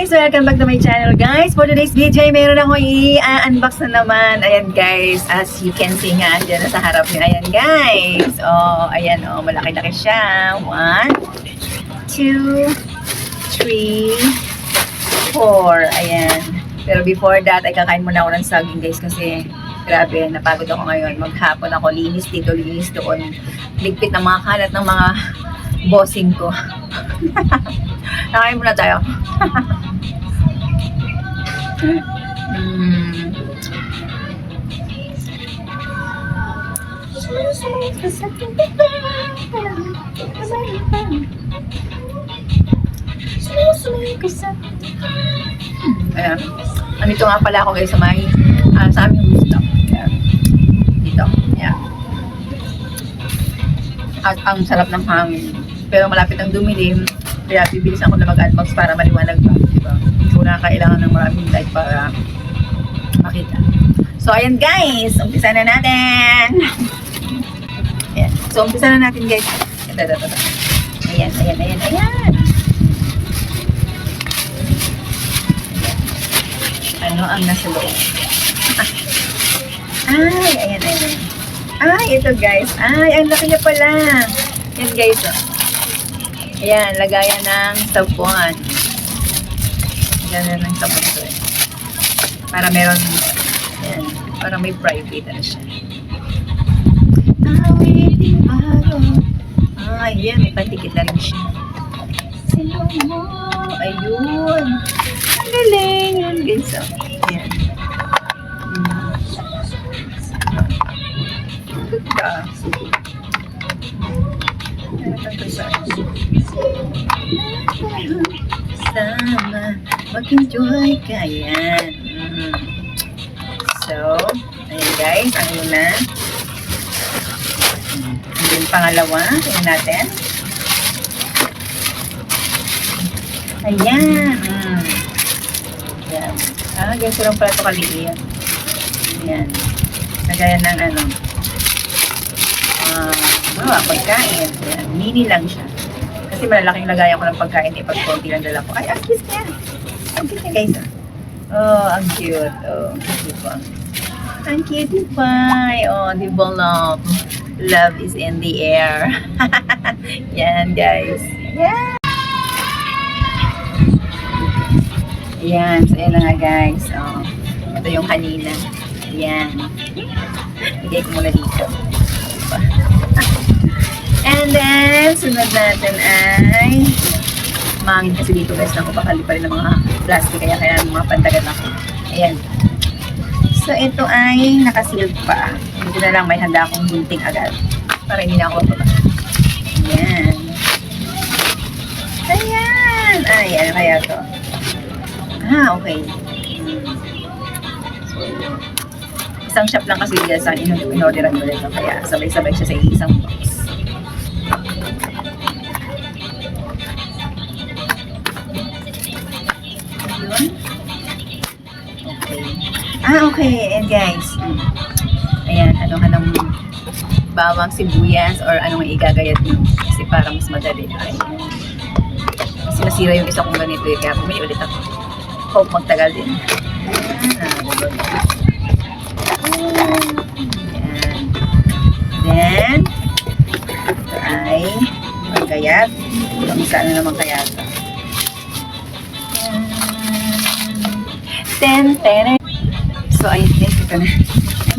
guys! Welcome back to my channel guys. For today's video, meron ako i-unbox na naman. Ayan guys, as you can see nga, dyan sa harap niyo. Ayan guys. Oh, ayan oh, malaki-laki siya. 1, 2, 3, 4. Ayan. Pero before that, ay kakain muna ako ng saging guys kasi grabe, napagod ako ngayon. Maghapon ako, linis dito, linis doon. Ligpit ng mga kalat ng mga bossing ko. Nakain muna tayo. Ayan. Andito nga pala ako guys sa may sa aming rooftop. Ayan. Dito. Ayan. At ang sarap ng hangin. Pero malapit ang dumilim. Kaya bibilisan ko na mag-unbox para maliwanag pa. Diba? Hindi ko na kailangan ng maraming light para makita. So, ayan guys. Umpisa na natin. Ayan. So, umpisa na natin guys. Ito. Ayan. Ano ang nasa loob? Ayan. Ito guys. Ang laki niya pala. Ayan guys. Ayan, lagayan ng sabon. Lagayan ng sabon ko. Para meron, ayan, para may private na siya. Awiting bago. Ayan, may pandikit na rin siya. Sino mo? Ayun. Ang galing. Yan, guys. Ayan. Good ka. Sama, mag-enjoy ka yan. So, ayan guys, ang una. And then pangalawa, tingnan natin. Ayan. Ayan. Ganito lang pala ito kaliit. Ayan. Nagayan ng ano. Pagkain. Ayan. Mini lang siya. Kasi malalaking lagayan ko ng pagkain pag konti lang dala ko. Ay, ang cute niya. Ang cute niya guys. Oh, ang cute. Oh, diba? Ang cute diba? Oh, diba love? Love is in the air. Yan guys. Yan. Yan. So, yan na nga guys. Oh, ito yung kanina. Yan. Bigay ko muna dito. Diba? And then, sunod natin ay mangin kasi dito guys, nakapakali pa rin ng mga plastic kaya kailangan mga pantagat ako. Ayan. So, ito ay nakasealed pa. Hindi na lang may handa akong bunting agad para hindi na ako pa. Ayan. Ayan, kaya to. Okay. So, isang shop lang kasi dito sa in-orderan ko dito. Kaya sabay-sabay siya sa isang box. Okay. And guys, ayan, anong bawang sibuyas or anong igagayat nyo kasi para mas madali. Ayan. Kasi nasira yung isa kong ganito kaya bumili ulit ako. Hope magtagal din. Ayan. Then, ito ay magkayat. Kung saan naman kayat. Ten. So, ayun guys, ito na.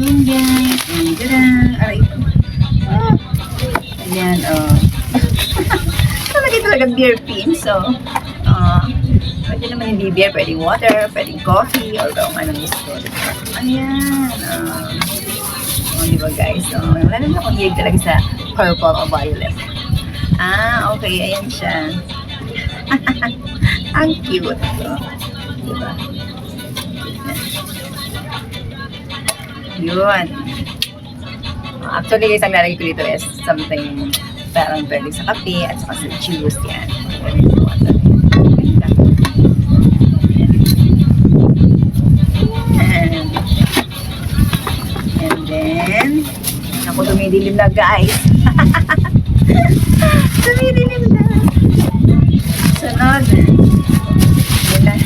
Ayan guys. Aray ito. Ayan, talaga beer pin. So, pwede naman hindi beer, pwedeng water, pwedeng coffee, or kung anong gusto. Ayan. Diba guys? Wala naman akong hilig talaga sa purple o violet. Okay. Ayan siya. Ang cute. Diba? Yun. Actually guys, ang lalagay ko dito is something parang pwede sa kape at saka sa juice yan. Pwede sa water. And then, ako dumidilim na guys. Dumidilim na. Sunod. Yun na.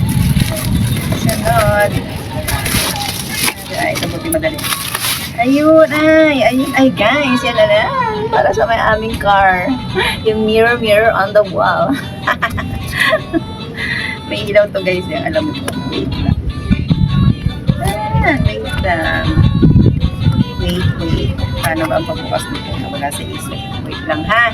Ayun, ay guys, yan na lang. Para sa may aming car. Yung mirror on the wall. May ilaw to guys, yung alam mo po. Wait lang. Wait lang. Wait. Paano ba ang pagbukas nito? Wala sa isip. Wait lang ha.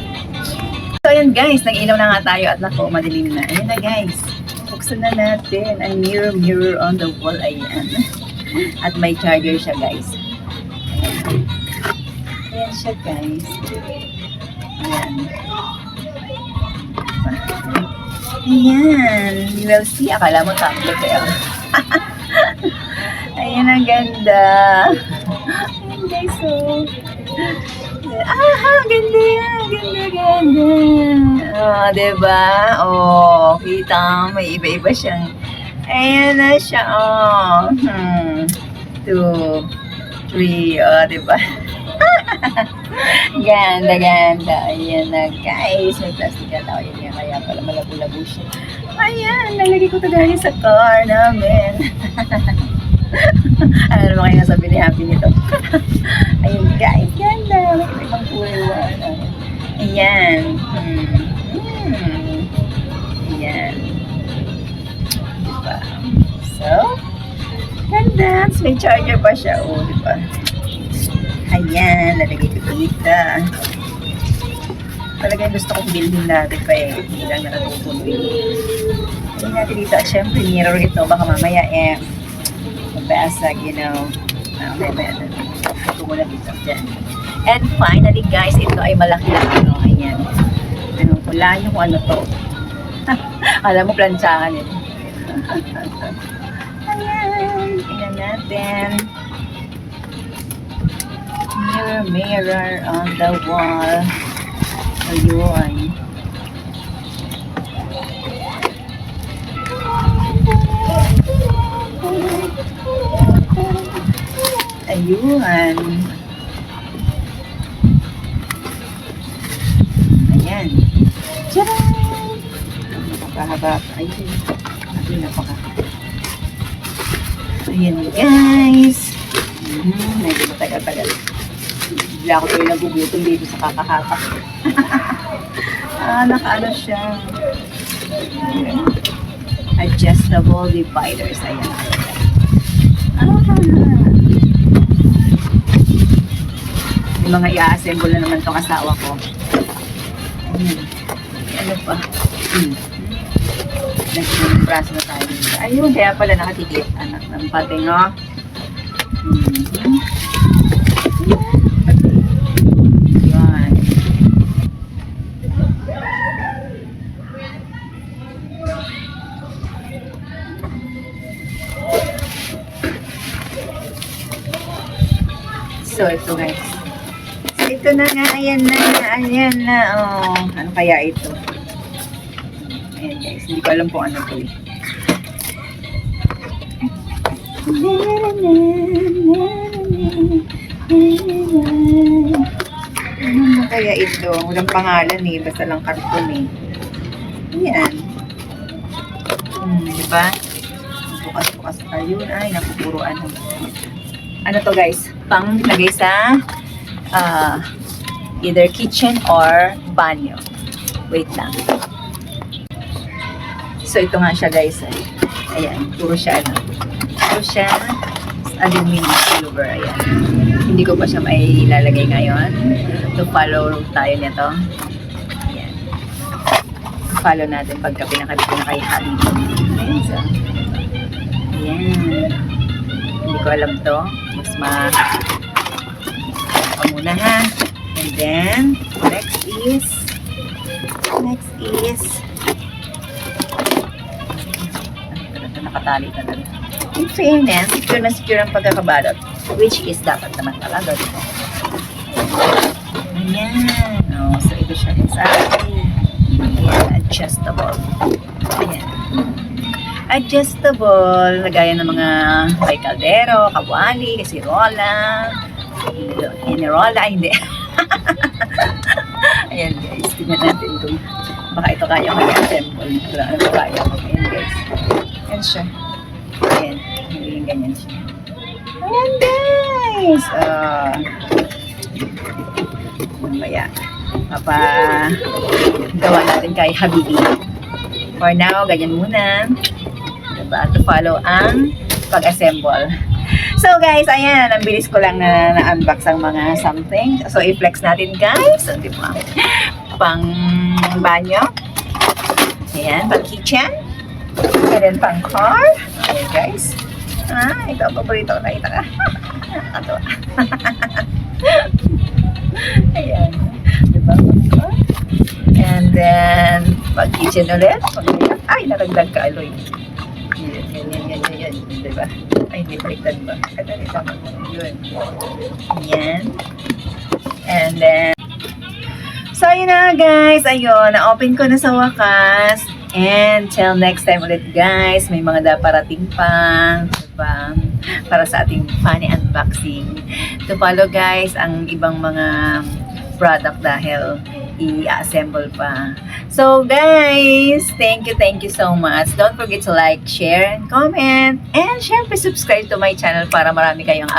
So ayan guys, nag-ilaw na nga tayo at nako, madilim na. Ayan na guys. Buksan na natin ang mirror on the wall. Ayan. At may charger siya guys. Ayan siya guys. Ayan. Ayan. You will see. Akala mo tablet eh. Ayan ang ganda. Ayan guys, so. Ganda yan. Ganda. Oh, diba? Oh, kita mo. May iba-iba siyang. Ayan na siya. Oh. 2, 3. Oh, diba? Ganda. Ayan na guys. May plastic na tayo niya. Kaya pala malabo-labo siya. Ayan. Nalagay ko ito dahil sa car namin. Ano naman kayo nasabi ni Happy nito? Ayun guys, ganda. May ibang kulay. Ayan. Ayan. Diba? So, ganda. May charger pa siya. O, diba? Ayan. Lalagay ko dito. Talagang gusto kong bilhin natin pa eh. Hindi lang na natutuloy. Bilhin natin dito. At syempre, mirror ito. Baka mamaya mabasag, you know. Ito muna dito. Dyan. And finally, guys, ito ay malaki-laki. No? Ayan. Wala nyo kung ano to. Alam mo, plansyahan ito. Ayan. Tingnan natin. Mirror on the wall. Ayun. Ayun. Ayan. Tcharam! Napakahaba. Ayun. Napaka. Ayan guys. Medyo matagal-tagal. Bigla ako tayo nagugutom dito sa kakahatak. Nakaano siya. Adjustable dividers. Ayan. Yung mga i-assemble na naman itong asawa ko. Ano pa? Nagsimang braso na tayo. Ayun, kaya pala nakatikit. Anak ng pating, no? Yan. So, ito guys. Ito na nga, ayan na. Oh, ano kaya ito? Ayan guys, hindi ko alam kung ano ito eh. Ano kaya ito? Walang pangalan eh, basta lang karton eh. Ayan. Diba? Bukas-bukas tayo. Ay, napupuro ano. Ano to guys? Pang lagay sa either kitchen or banyo. Wait lang. So, ito nga siya guys. Ayan, puro siya aluminum silver. Ayan. Hindi ko pa siya may ilalagay ngayon. To follow tayo nito. Ayan. Follow natin pagka pinakahali. Ayan. So. Ayan. Hindi ko alam to. Mas muna ha. And then, next is nakatali na lang. In fairness, secure na secure ang pagkakabalot, which is dapat naman talaga. Ayan. Oh, so ito siya inside. Ayan, adjustable. Ayan. Adjustable, lagayan ng mga may kaldero, kawali, kasirola, inirola, hindi. Ayan guys, tingnan natin kung baka ito kaya mag-assemble. Ano ba kaya? Ayan guys. Ayan siya. Ayan. Ganyan siya. Ayan guys. Mamaya. Gawa natin kay Habibi. For now, ganyan muna. Diba? To follow ang pag-assemble. So guys, ayan, ang bilis ko lang na-unbox ang mga something. So i-flex natin guys. So, diba? Pang banyo. Ayan, pang kitchen. And then pang car. Okay guys. Ito ang paborito ko. Nakita ka. Nakakatawa. Ayan. Diba? Pang car. And then, pang kitchen ulit. Ay, naragdag ka, Aloy. Yan. Diba? Ay, hindi baliktad ba? Ito. Yun. Yan. And then, so, yun na guys. Ayun, na-open ko na sa wakas. And till next time ulit guys. May mga daparating pang diba? Para sa ating funny unboxing. To follow guys ang ibang mga product dahil i-assemble pa. So guys, thank you so much. Don't forget to like, share, and comment. And syempre subscribe to my channel para marami kayong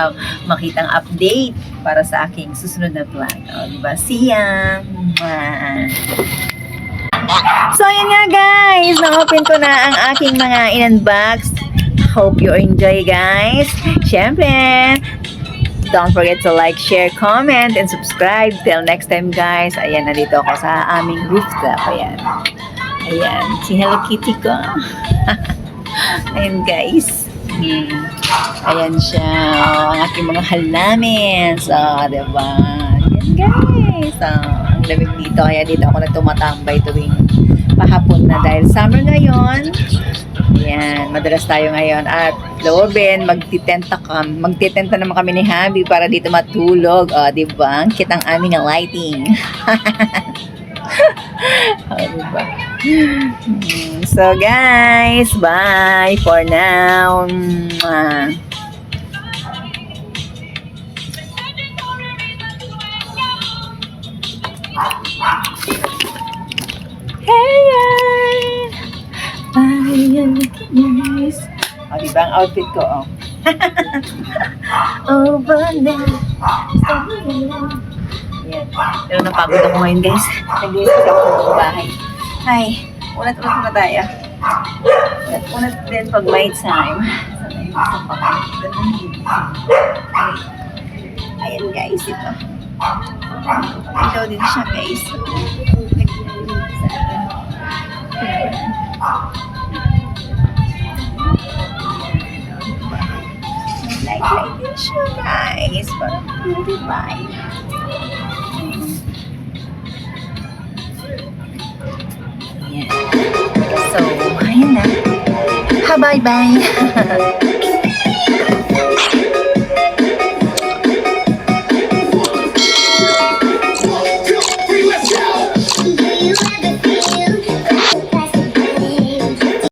makitang update para sa aking susunod na vlog. O, diba? See ya! So yun nga guys, na-open ko na ang aking mga in-unbox. Hope you enjoy guys. Syempre, don't forget to like, share, comment, and subscribe. Till next time guys. Ayan, nandito ako sa aming rooftop. Ayan, si Hello Kitty ko. Ayan guys. Ayan siya. Ang aking mga halamin. So, diba? Ayan guys. So, ang lamig dito. Kaya dito ako nagtumatambay tuwing pahapon na dahil summer ngayon. Ayan, madalas tayo ngayon. At loobin, magtitenta naman kami ni Habi para dito matulog. O, diba? Kitang aming lighting. O, diba? So, guys, bye for now. Ayan, yes. O, diba ang outfit ko, oh. Over now. Ayan. Pero napagod ako ngayon, guys. Nag-iisip ako sa bahay. Ay, unat-unat na tayo. Unat din pag may time. Ayan, guys, ito. Ito din siya, guys. Like din siya guys, parang beauty vibe. So, ayan na. Bye-bye.